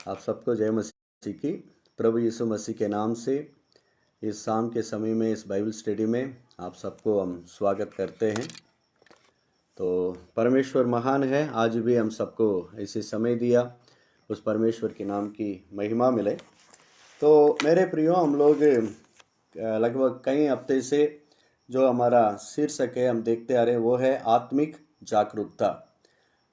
आप सबको जय मसीह की। प्रभु यीशु मसीह के नाम से इस शाम के समय में इस बाइबल स्टडी में आप सबको हम स्वागत करते हैं। तो परमेश्वर महान है, आज भी हम सबको ऐसे समय दिया, उस परमेश्वर के नाम की महिमा मिले। तो मेरे प्रियो, हम लोग लगभग कई हफ्ते से जो हमारा शीर्षक है हम देखते आ रहे हैं वो है आत्मिक जागरूकता।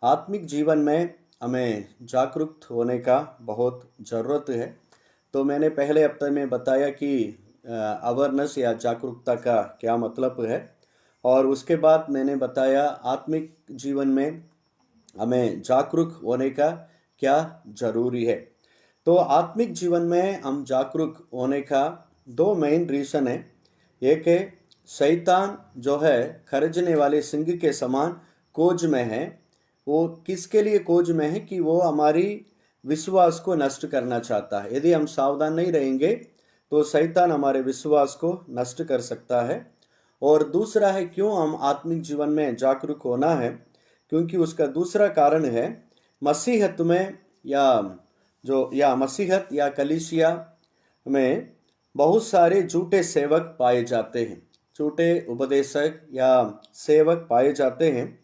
आत्मिक जीवन में हमें जागरूक होने का बहुत ज़रूरत है। तो मैंने पहले हफ्ते में बताया कि अवेयरनेस या जागरूकता का क्या मतलब है, और उसके बाद मैंने बताया आत्मिक जीवन में हमें जागरूक होने का क्या ज़रूरी है। तो आत्मिक जीवन में हम जागरूक होने का दो मेन रीज़न है। एक है शैतान जो है खरजने वाले सिंह के समान खोज में है। वो किसके लिए खोज में है कि वो हमारी विश्वास को नष्ट करना चाहता है। यदि हम सावधान नहीं रहेंगे तो शैतान हमारे विश्वास को नष्ट कर सकता है। और दूसरा है क्यों हम आत्मिक जीवन में जागरूक होना है, क्योंकि उसका दूसरा कारण है मसीहत में या मसीहत या कलीसिया में बहुत सारे झूठे सेवक पाए जाते हैं, झूठे उपदेशक या सेवक पाए जाते हैं।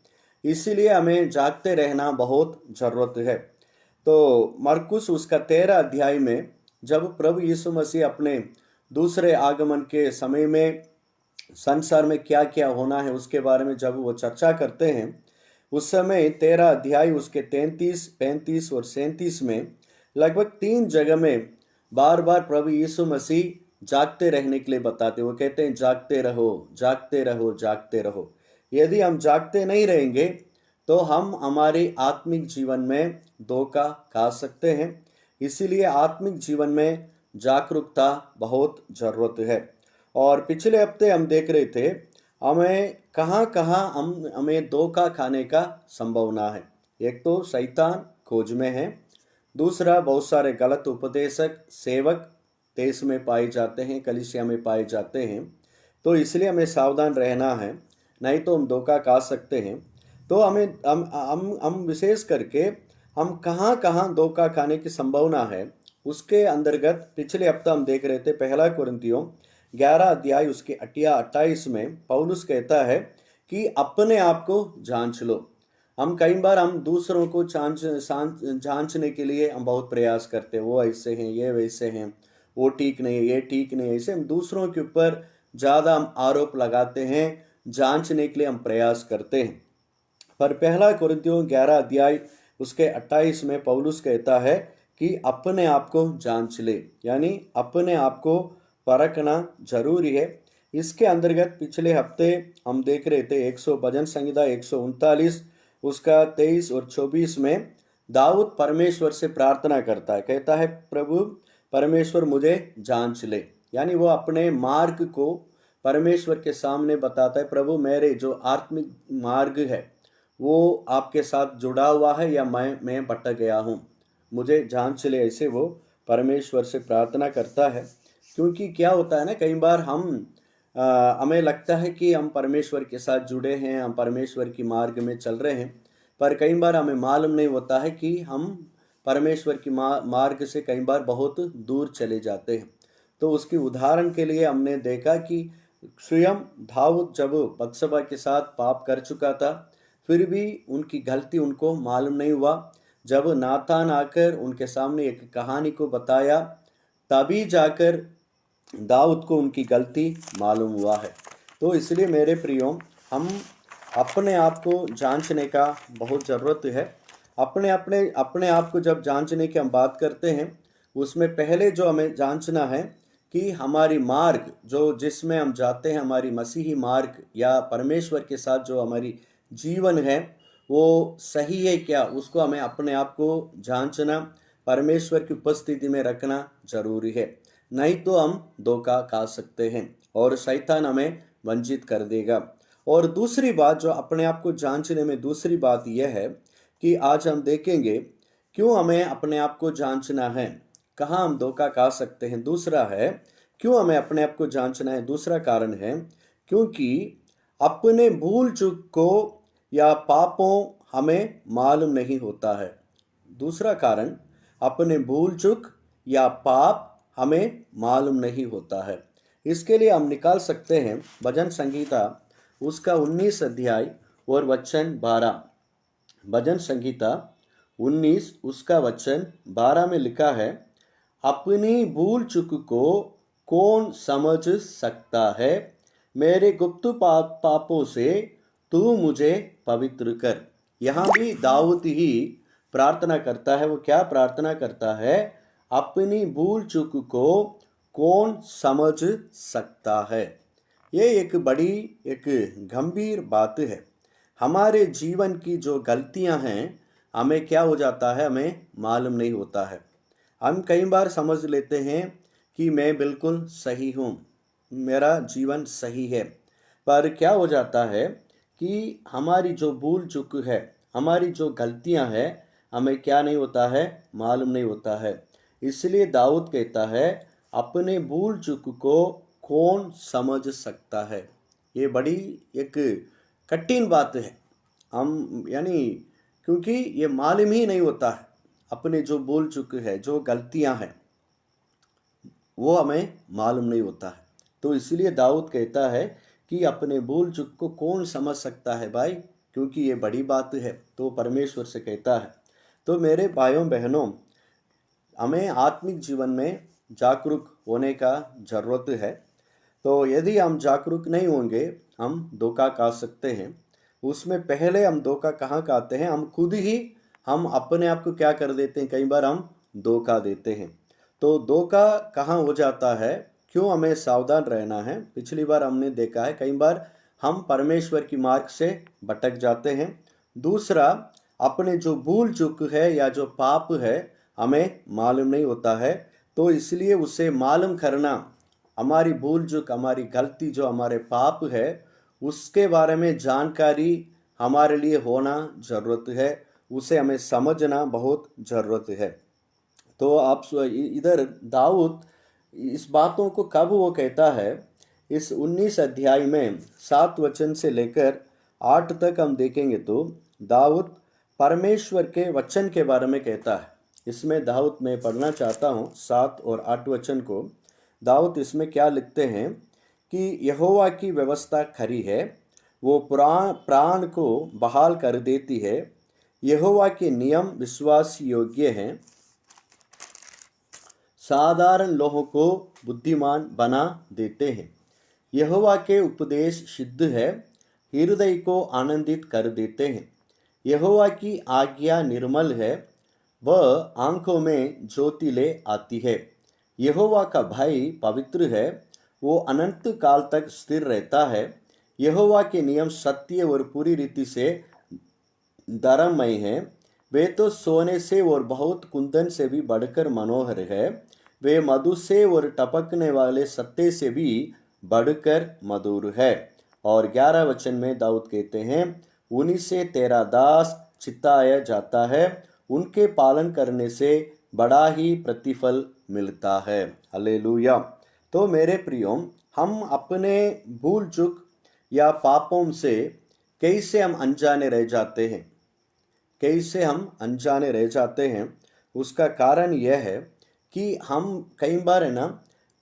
इसीलिए हमें जागते रहना बहुत ज़रूरत है। तो मरकुस उसका 13 अध्याय में जब प्रभु यीशु मसीह अपने दूसरे आगमन के समय में संसार में क्या क्या होना है उसके बारे में जब वो चर्चा करते हैं, उस समय 13 अध्याय उसके 33, 35 और 37 में लगभग 3 जगह में बार बार प्रभु यीशु मसीह जागते रहने के लिए बताते। वो कहते हैं जागते रहो, जागते रहो, जागते रहो। यदि हम जागते नहीं रहेंगे तो हम हमारे आत्मिक जीवन में धोखा खा सकते हैं। इसीलिए आत्मिक जीवन में जागरूकता बहुत ज़रूरत है। और पिछले हफ्ते हम देख रहे थे हमें कहाँ कहाँ हमें धोखा खाने का संभावना है। एक तो शैतान खोज में है, दूसरा बहुत सारे गलत उपदेशक सेवक देश में पाए जाते हैं, कलीसिया में पाए जाते हैं। तो इसलिए हमें सावधान रहना है, नहीं तो हम धोखा खा सकते हैं। तो हमें हम विशेष करके हम कहाँ कहाँ धोखा खाने की संभावना है उसके अंतर्गत पिछले हफ्ता हम देख रहे थे पहला कुरिन्थियों 11 अध्याय उसके 28 में पौलुस कहता है कि अपने आप को जांच लो। हम कई बार हम दूसरों को जांचने के लिए हम बहुत प्रयास करते हैं, वो ऐसे हैं, ये वैसे हैं, वो ठीक नहीं है, ये ठीक नहीं है। ऐसे हम दूसरों के ऊपर ज़्यादा हम आरोप लगाते हैं, जांचने के लिए हम प्रयास करते हैं। पर पहला कुरिन्थियों 11 अध्याय उसके 28 में पौलुस कहता है कि अपने आप को जांच ले, यानी अपने आप को परखना जरूरी है। इसके अंतर्गत पिछले हफ्ते हम देख रहे थे 100 भजन संहिता 139 उसका 23 और 24 में दाऊद परमेश्वर से प्रार्थना करता है, कहता है प्रभु परमेश्वर मुझे जांच ले। यानी वो अपने मार्ग को परमेश्वर के सामने बताता है, प्रभु मेरे जो आत्मिक मार्ग है वो आपके साथ जुड़ा हुआ है या मैं भटक गया हूँ, मुझे जांच ले। ऐसे वो परमेश्वर से प्रार्थना करता है। क्योंकि क्या होता है ना, कई बार हमें लगता है कि हम परमेश्वर के साथ जुड़े हैं, हम परमेश्वर की मार्ग में चल रहे हैं, पर कई बार हमें मालूम नहीं होता है कि हम परमेश्वर की मार्ग से कई बार बहुत दूर चले जाते हैं। तो उसकी उदाहरण के लिए हमने देखा कि स्वयं दाऊद जब बत्शबा के साथ पाप कर चुका था, फिर भी उनकी गलती उनको मालूम नहीं हुआ। जब नातान आकर उनके सामने एक कहानी को बताया, तभी जाकर दाऊद को उनकी गलती मालूम हुआ है। तो इसलिए मेरे प्रियो, हम अपने आप को जांचने का बहुत ज़रूरत है। अपने अपने अपने आप को जब जांचने की हम बात करते हैं, उसमें पहले जो हमें जांचना है कि हमारी मार्ग जो जिसमें हम जाते हैं, हमारी मसीही मार्ग या परमेश्वर के साथ जो हमारी जीवन है वो सही है क्या, उसको हमें अपने आप को जांचना, परमेश्वर की उपस्थिति में रखना जरूरी है। नहीं तो हम धोखा खा सकते हैं और शैतान हमें वंचित कर देगा। और दूसरी बात जो अपने आप को जांचने में दूसरी बात यह है कि आज हम देखेंगे क्यों हमें अपने आप को जांचना है, कहाँ हम धोखा खा सकते हैं। दूसरा है क्यों हमें अपने आप को जांचना है, दूसरा कारण है क्योंकि अपने भूल चूक को या पापों हमें मालूम नहीं होता है। दूसरा कारण, अपने भूल चूक या पाप हमें मालूम नहीं होता है। इसके लिए हम निकाल सकते हैं भजन संगीता उसका 19 अध्याय और वचन 12। भजन संगीता 19 उसका वचन 12 में लिखा है, अपनी भूल चूक को कौन समझ सकता है, मेरे गुप्त पापों से तू मुझे पवित्र कर। यहाँ भी दाऊद ही प्रार्थना करता है। वो क्या प्रार्थना करता है? अपनी भूल चूक को कौन समझ सकता है। ये एक बड़ी एक गंभीर बात है। हमारे जीवन की जो गलतियां हैं हमें क्या हो जाता है, हमें मालूम नहीं होता है। हम कई बार समझ लेते हैं कि मैं बिल्कुल सही हूँ, मेरा जीवन सही है, पर क्या हो जाता है कि हमारी जो भूल चूक है, हमारी जो गलतियां हैं हमें क्या नहीं होता है, मालूम नहीं होता है। इसलिए दाऊद कहता है, अपने भूल चूक को कौन समझ सकता है। ये बड़ी एक कठिन बात है। हम यानी क्योंकि ये मालूम ही नहीं होता है, अपने जो भूल चूक है, जो गलतियां हैं वो हमें मालूम नहीं होता है। तो इसलिए दाऊद कहता है कि अपने भूल चूक को कौन समझ सकता है भाई, क्योंकि ये बड़ी बात है। तो परमेश्वर से कहता है। तो मेरे भाइयों बहनों, हमें आत्मिक जीवन में जागरूक होने का जरूरत है। तो यदि हम जागरूक नहीं होंगे हम धोखा खा सकते हैं। उसमें पहले हम धोखा कहाँ खाते हैं? हम खुद ही हम अपने आप को क्या कर देते हैं, कई बार हम धोखा देते हैं। तो धोखा कहाँ हो जाता है, क्यों हमें सावधान रहना है। पिछली बार हमने देखा है कई बार हम परमेश्वर की मार्ग से भटक जाते हैं। दूसरा, अपने जो भूल चूक है या जो पाप है हमें मालूम नहीं होता है। तो इसलिए उसे मालूम करना, हमारी भूल चूक, हमारी गलती, जो हमारे पाप है उसके बारे में जानकारी हमारे लिए होना जरूरत है। उसे हमें समझना बहुत जरूरत है। तो आप इधर दाऊद इस बातों को कब वो कहता है, इस 19 अध्याय में 7 वचन से लेकर 8 तक हम देखेंगे तो दाऊद परमेश्वर के वचन के बारे में कहता है। इसमें दाऊद मैं पढ़ना चाहता हूँ 7 और 8 वचन को। दाऊद इसमें क्या लिखते हैं कि यहोवा की व्यवस्था खरी है, वो प्राण को बहाल कर देती है। यहोवा के नियम विश्वास योग्य हैं, साधारण लोगों को बुद्धिमान बना देते हैं। यहोवा के उपदेश सिद्ध है, हृदय को आनंदित कर देते हैं। यहोवा की आज्ञा निर्मल है, वह आंखों में ज्योति ले आती है। यहोवा का भय पवित्र है, वो अनंत काल तक स्थिर रहता है। यहोवा के नियम सत्य और पूरी रीति से धर्ममय हैं। वे तो सोने से और बहुत कुंदन से भी बढ़कर मनोहर है। वे मधु से और टपकने वाले सत्ते से भी बढ़कर मधुर है। और 11 वचन में दाऊद कहते हैं, उन्हीं से तेरा दास चिताया जाता है, उनके पालन करने से बड़ा ही प्रतिफल मिलता है। हालेलुया। तो मेरे प्रियो, हम अपने भूल चूक या पापों से कैसे हम अनजाने रह जाते हैं, कैसे हम अनजाने रह जाते हैं, उसका कारण यह है कि हम कई बार है ना,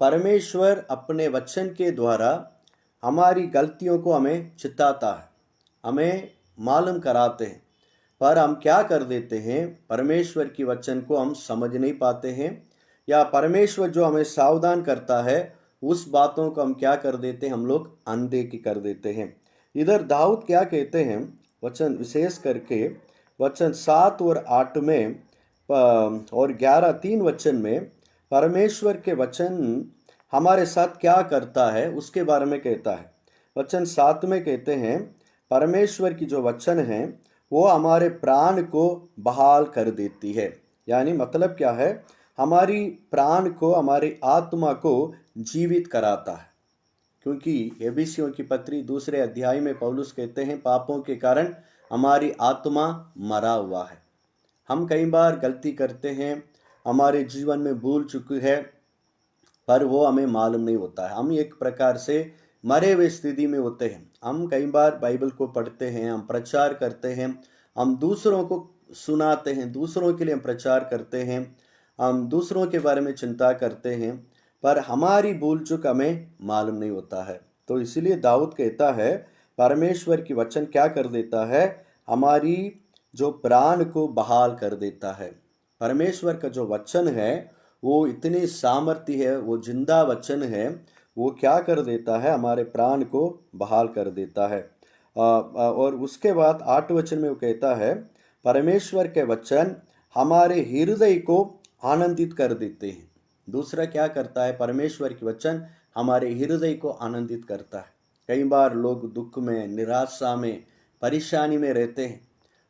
परमेश्वर अपने वचन के द्वारा हमारी गलतियों को हमें चिताता है, हमें मालूम कराते हैं, पर हम क्या कर देते हैं, परमेश्वर की वचन को हम समझ नहीं पाते हैं, या परमेश्वर जो हमें सावधान करता है उस बातों को हम क्या कर देते हैं, हम लोग अनदेखी कर देते हैं। इधर दाऊद क्या कहते हैं, वचन विशेष करके वचन 7 और 8 में और 11 3 वचन में परमेश्वर के वचन हमारे साथ क्या करता है उसके बारे में कहता है। वचन 7 में कहते हैं, परमेश्वर की जो वचन है वो हमारे प्राण को बहाल कर देती है। यानी मतलब क्या है, हमारी प्राण को, हमारी आत्मा को जीवित कराता है। क्योंकि एबीसियों की पत्री 2 अध्याय में पौलुस कहते हैं, पापों के कारण हमारी आत्मा मरा हुआ है। हम कई बार गलती करते हैं, हमारे जीवन में भूल चुकी है, पर वो हमें मालूम नहीं होता है। हम एक प्रकार से मरे हुए स्थिति में होते हैं। हम कई बार बाइबल को पढ़ते हैं, हम प्रचार करते हैं, हम दूसरों को सुनाते हैं, दूसरों के लिए हम प्रचार करते हैं, हम दूसरों के बारे में चिंता करते हैं, पर हमारी भूल चूक हमें मालूम नहीं होता है। तो इसीलिए दाऊद कहता है, परमेश्वर की वचन क्या कर देता है, हमारी जो प्राण को बहाल कर देता है। परमेश्वर का जो वचन है वो इतनी सामर्थ्य है, वो जिंदा वचन है, वो क्या कर देता है, हमारे प्राण को बहाल कर देता है। और उसके बाद 8 वचन में वो कहता है, परमेश्वर के वचन हमारे हृदय को आनंदित कर देते हैं। दूसरा क्या करता है, परमेश्वर के वचन हमारे हृदय को आनंदित करता है। कई बार लोग दुख में, निराशा में, परेशानी में रहते हैं,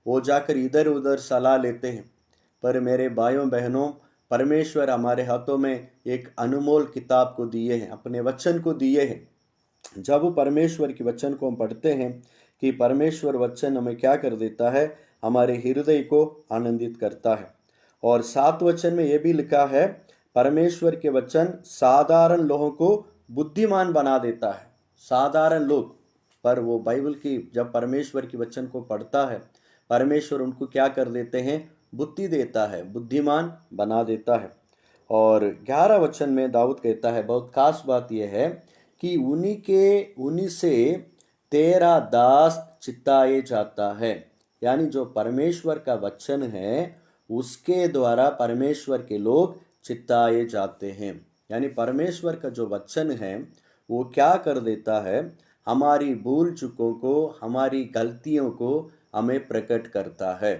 वो जाकर इधर उधर सलाह लेते हैं। पर मेरे भाइयों बहनों, परमेश्वर हमारे हाथों में एक अनमोल किताब को दिए हैं, अपने वचन को दिए हैं। जब परमेश्वर के वचन को हम पढ़ते हैं कि परमेश्वर वचन हमें क्या कर देता है, हमारे हृदय को आनंदित करता है। और 7 वचन में यह भी लिखा है, परमेश्वर के वचन साधारण लोगों को बुद्धिमान बना देता है। साधारण लोग, पर वो बाइबल की जब परमेश्वर के वचन को पढ़ता है, परमेश्वर उनको क्या कर देते हैं, बुद्धि देता है, बुद्धिमान बना देता है। और 11 वचन में दाऊद कहता है, बहुत खास बात यह है कि उन्हीं से तेरा दास चिताए जाता है। यानी जो परमेश्वर का वचन है उसके द्वारा परमेश्वर के लोग चिताए जाते हैं। यानी परमेश्वर का जो वचन है वो क्या कर देता है, हमारी भूल चूकों को, हमारी गलतियों को हमें प्रकट करता है।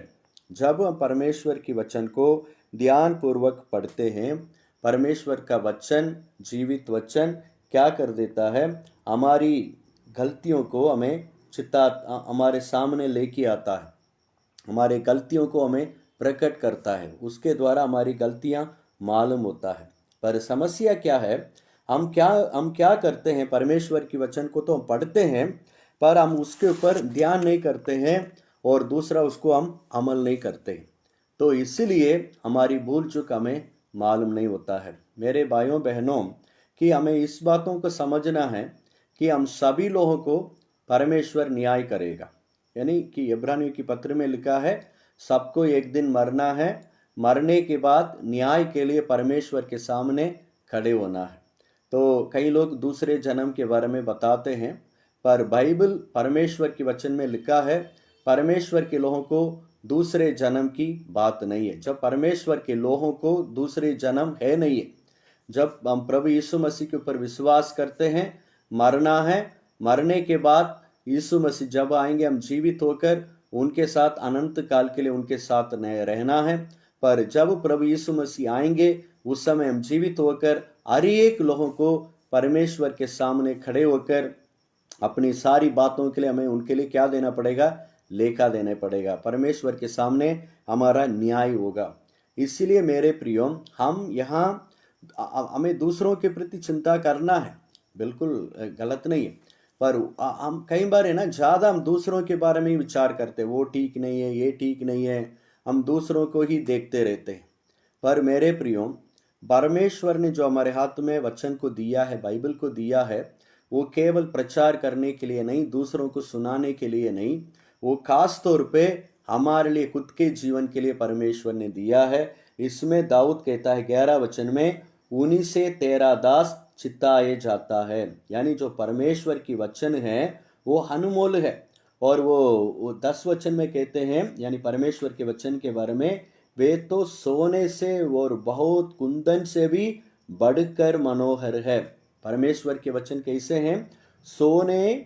जब हम परमेश्वर की वचन को ध्यान पूर्वक पढ़ते हैं, परमेश्वर का वचन, जीवित वचन क्या कर देता है, हमारी गलतियों को हमें हमारे सामने लेके आता है, हमारे गलतियों को हमें प्रकट करता है, उसके द्वारा हमारी गलतियां मालूम होता है। पर समस्या क्या है, हम क्या करते हैं, परमेश्वर की वचन को तो हम पढ़ते हैं पर हम उसके ऊपर ध्यान नहीं करते हैं, और दूसरा उसको हम अमल नहीं करते। तो इसलिए हमारी भूल चूक हमें मालूम नहीं होता है। मेरे भाइयों बहनों, कि हमें इस बातों को समझना है कि हम सभी लोगों को परमेश्वर न्याय करेगा। यानी कि इब्रानियों की पत्र में लिखा है, सबको एक दिन मरना है, मरने के बाद न्याय के लिए परमेश्वर के सामने खड़े होना है। तो कई लोग दूसरे जन्म के बारे में बताते हैं, पर बाइबल परमेश्वर के वचन में लिखा है, परमेश्वर के लोगों को दूसरे जन्म की बात नहीं है। जब परमेश्वर के लोगों को दूसरे जन्म है नहीं है, जब हम प्रभु यीशु मसीह के ऊपर विश्वास करते हैं, मरना है, मरने के बाद यीशु मसीह जब आएंगे, हम जीवित होकर उनके साथ अनंत काल के लिए उनके साथ नए रहना है। पर जब प्रभु यीशु मसीह आएंगे, उस समय हम जीवित होकर हर एक लोगों को परमेश्वर के सामने खड़े होकर अपनी सारी बातों के लिए हमें उनके लिए क्या देना पड़ेगा, लेखा देना पड़ेगा। परमेश्वर के सामने हमारा न्याय होगा। इसीलिए मेरे प्रियो, हम यहाँ हमें दूसरों के प्रति चिंता करना है, बिल्कुल गलत नहीं है, पर हम कई बार है ना, ज़्यादा हम दूसरों के बारे में ही विचार करते हैं, वो ठीक नहीं है, ये ठीक नहीं है, हम दूसरों को ही देखते रहते हैं। पर मेरे प्रियो, परमेश्वर ने जो हमारे हाथ में वचन को दिया है, बाइबल को दिया है, वो केवल प्रचार करने के लिए नहीं, दूसरों को सुनाने के लिए नहीं, वो खास तौर पे हमारे लिए, खुद के जीवन के लिए परमेश्वर ने दिया है। इसमें दाऊद कहता है 11 वचन में, उन्हीं से तेरा दास चिताए जाता है। यानी जो परमेश्वर की वचन है वो अनमोल है। और वो 10 वचन में कहते हैं, यानी परमेश्वर के वचन के बारे में, वे तो सोने से और बहुत कुंदन से भी बढ़कर मनोहर है। परमेश्वर के वचन कैसे हैं, सोने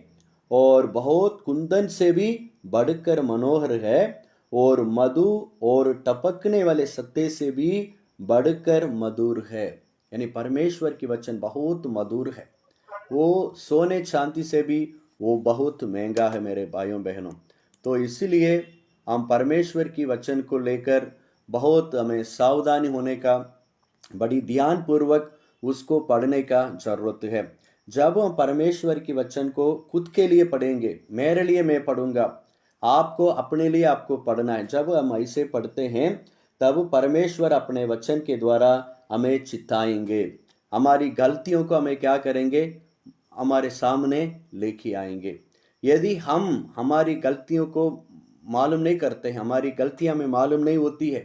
और बहुत कुंदन से भी बढ़कर मनोहर है, और मधु और टपकने वाले सत्ते से भी बढ़कर मधुर है। यानी परमेश्वर की वचन बहुत मधुर है, वो सोने चांदी से भी वो बहुत महंगा है मेरे भाइयों बहनों। तो इसीलिए हम परमेश्वर की वचन को लेकर बहुत हमें सावधानी होने का, बड़ी ध्यान पूर्वक उसको पढ़ने का जरूरत है। जब हम परमेश्वर की वचन को खुद के लिए पढ़ेंगे, मेरे लिए मैं पढ़ूंगा, आपको अपने लिए आपको पढ़ना है, जब हम ऐसे पढ़ते हैं तब परमेश्वर अपने वचन के द्वारा हमें चिताएंगे, हमारी गलतियों को हमें क्या करेंगे, हमारे सामने लेके आएंगे। यदि हम हमारी गलतियों को मालूम नहीं करते हैं, हमारी गलतियां हमें मालूम नहीं होती है,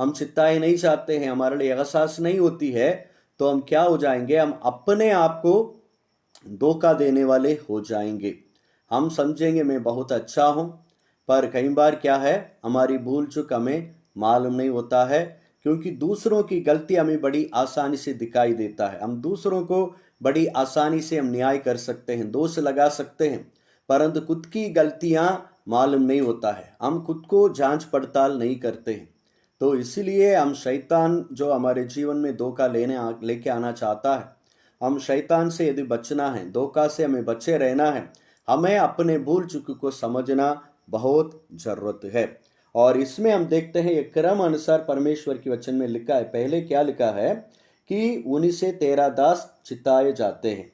हम चिताएं नहीं चाहते हैं, हमारे लिए एहसास नहीं होती है, तो हम क्या हो जाएंगे, हम अपने आप को धोखा देने वाले हो जाएंगे। हम समझेंगे मैं बहुत अच्छा हूं, पर कई बार क्या है, हमारी भूल चूक हमें मालूम नहीं होता है, क्योंकि दूसरों की गलती हमें बड़ी आसानी से दिखाई देता है। हम दूसरों को बड़ी आसानी से हम न्याय कर सकते हैं, दोष लगा सकते हैं, परंतु खुद की गलतियां मालूम नहीं होता है, हम खुद को जांच पड़ताल नहीं करते हैं। तो इसीलिए हम शैतान जो हमारे जीवन में धोखा लेके आना चाहता है, हम शैतान से यदि बचना है, धोखा से हमें बचे रहना है, हमें अपने भूल चूक को समझना बहुत जरूरत है। और इसमें हम देखते हैं एक क्रम अनुसार परमेश्वर के वचन में लिखा है। पहले क्या लिखा है कि उन्हीं से तेरा दास चिताए जाते हैं,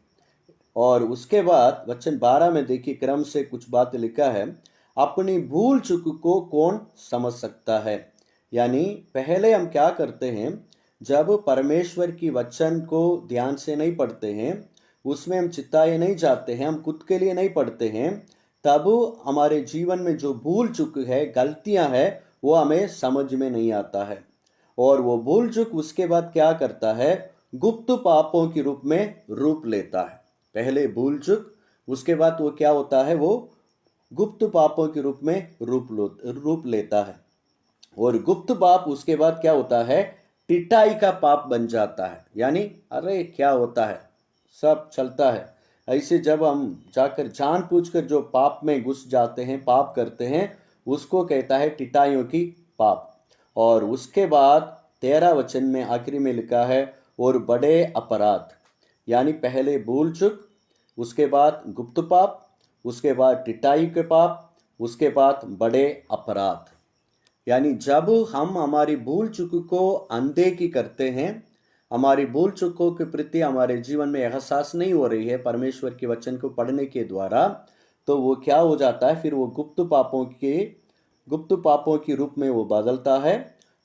और उसके बाद वचन 12 में देखिए क्रम से कुछ बात लिखा है, अपनी भूल चूक को कौन समझ सकता है। यानी पहले हम क्या करते हैं, जब परमेश्वर की वचन को ध्यान से नहीं पढ़ते हैं, उसमें हम चिताए नहीं जाते हैं, हम खुद के लिए नहीं पढ़ते हैं, तब हमारे जीवन में जो भूल चूक है, गलतियां है, वो हमें समझ में नहीं आता है। और वो भूल चूक उसके बाद क्या करता है, गुप्त पापों के रूप में रूप लेता है। पहले भूल चूक, उसके बाद वो क्या होता है, वो गुप्त पापों के रूप में रूप लेता है। और गुप्त पाप उसके बाद क्या होता है, टिटाई का पाप बन जाता है। यानी अरे क्या होता है, सब चलता है ऐसे। जब हम जाकर जानबूझकर जो पाप में घुस जाते हैं, पाप करते हैं, उसको कहता है टिटाइयों की पाप। और उसके बाद 13 वचन में आखिरी में लिखा है, और बड़े अपराध। यानी पहले भूल चूक, उसके बाद गुप्त पाप, उसके बाद टिटाई के पाप, उसके बाद बड़े अपराध। यानी जब हम हमारी भूल चूक को अनदेखी करते हैं, हमारी भूल चूकों के प्रति हमारे जीवन में एहसास नहीं हो रही है परमेश्वर के वचन को पढ़ने के द्वारा, तो वो क्या हो जाता है, फिर वो गुप्त पापों के रूप में वो बदलता है।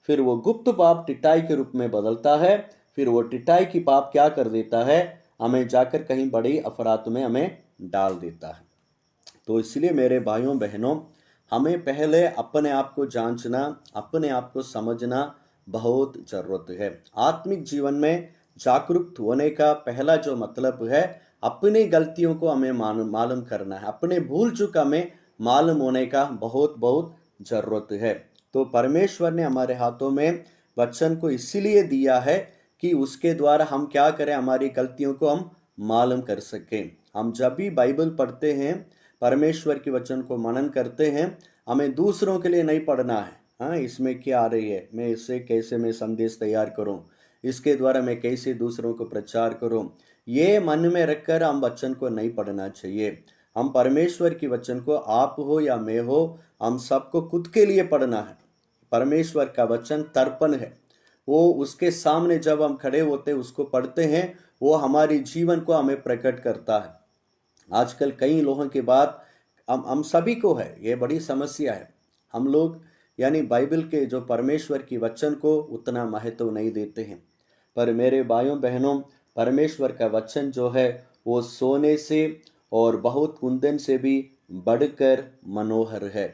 फिर वो गुप्त पाप टिटाई के रूप में बदलता है। फिर वो टिटाई की पाप क्या कर देता है, हमें जाकर कहीं बड़ी अपराध में हमें डाल देता है। तो इसलिए मेरे भाइयों बहनों, हमें पहले अपने आप को जांचना, अपने आप को समझना बहुत जरूरत है। आत्मिक जीवन में जागरूक होने का पहला जो मतलब है, अपनी गलतियों को हमें मालूम करना है, अपने भूल चूक हमें मालूम होने का बहुत बहुत जरूरत है। तो परमेश्वर ने हमारे हाथों में वचन को इसीलिए दिया है कि उसके द्वारा हम क्या करें, हमारी गलतियों को हम मालूम कर सकें। हम जब भी बाइबल पढ़ते हैं, परमेश्वर के वचन को मनन करते हैं, हमें दूसरों के लिए नहीं पढ़ना है, हाँ इसमें क्या आ रही है, मैं इससे कैसे मैं संदेश तैयार करूं, इसके द्वारा मैं कैसे दूसरों को प्रचार करूं, ये मन में रखकर हम वचन को नहीं पढ़ना चाहिए। हम परमेश्वर की वचन को, आप हो या मैं हो, हम सबको खुद के लिए पढ़ना है। परमेश्वर का वचन तर्पण है, वो उसके सामने जब हम खड़े होते उसको पढ़ते हैं, वो हमारी जीवन को हमें प्रकट करता है। आजकल कई लोगों के बाद हम सभी को है, ये बड़ी समस्या है। हम लोग यानी बाइबल के जो परमेश्वर की वचन को उतना महत्व नहीं देते हैं। पर मेरे भाइयों बहनों, परमेश्वर का वचन जो है वो सोने से और बहुत कुंदन से भी बढ़कर मनोहर है।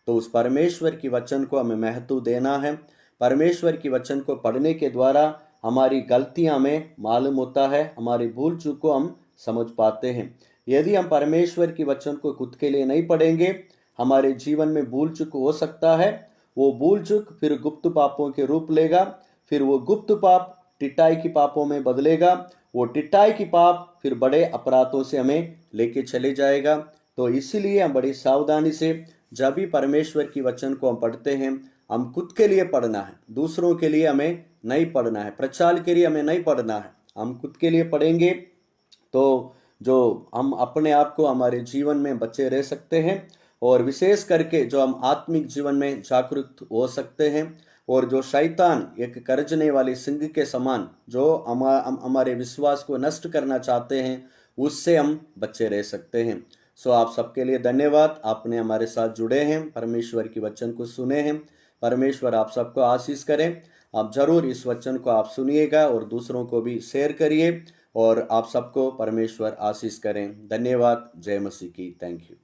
तो उस परमेश्वर की वचन को हमें महत्व देना है। परमेश्वर की वचन को पढ़ने के द्वारा हमारी गलतियां हमें मालूम होता है, हमारी भूल चूक को हम समझ पाते हैं। यदि हम परमेश्वर की वचन को खुद के लिए नहीं पढ़ेंगे, हमारे जीवन में भूल चूक हो सकता है। वो भूल चूक फिर गुप्त पापों के रूप लेगा, फिर वो गुप्त पाप टिटाई की पापों में बदलेगा, वो टिटाई की पाप फिर बड़े अपराधों से हमें लेके चले जाएगा। तो इसीलिए हम बड़ी सावधानी से जब भी परमेश्वर की वचन को हम पढ़ते हैं, हम खुद के लिए पढ़ना है, दूसरों के लिए हमें नहीं पढ़ना है, प्रचार के लिए हमें नहीं पढ़ना है। हम खुद के लिए पढ़ेंगे तो जो हम अपने आप को हमारे जीवन में बचे रह सकते हैं, और विशेष करके जो हम आत्मिक जीवन में जागरूक हो सकते हैं, और जो शैतान एक गरजने वाली सिंह के समान जो हमारे विश्वास को नष्ट करना चाहते हैं, उससे हम बचे रह सकते हैं। सो आप सबके लिए धन्यवाद, आपने हमारे साथ जुड़े हैं, परमेश्वर की वचन को सुने हैं। परमेश्वर आप सबको आशीष करें। आप जरूर इस वचन को आप सुनिएगा और दूसरों को भी शेयर करिए, और आप सबको परमेश्वर आशीष करें। धन्यवाद। जय मसीह की। Thank you.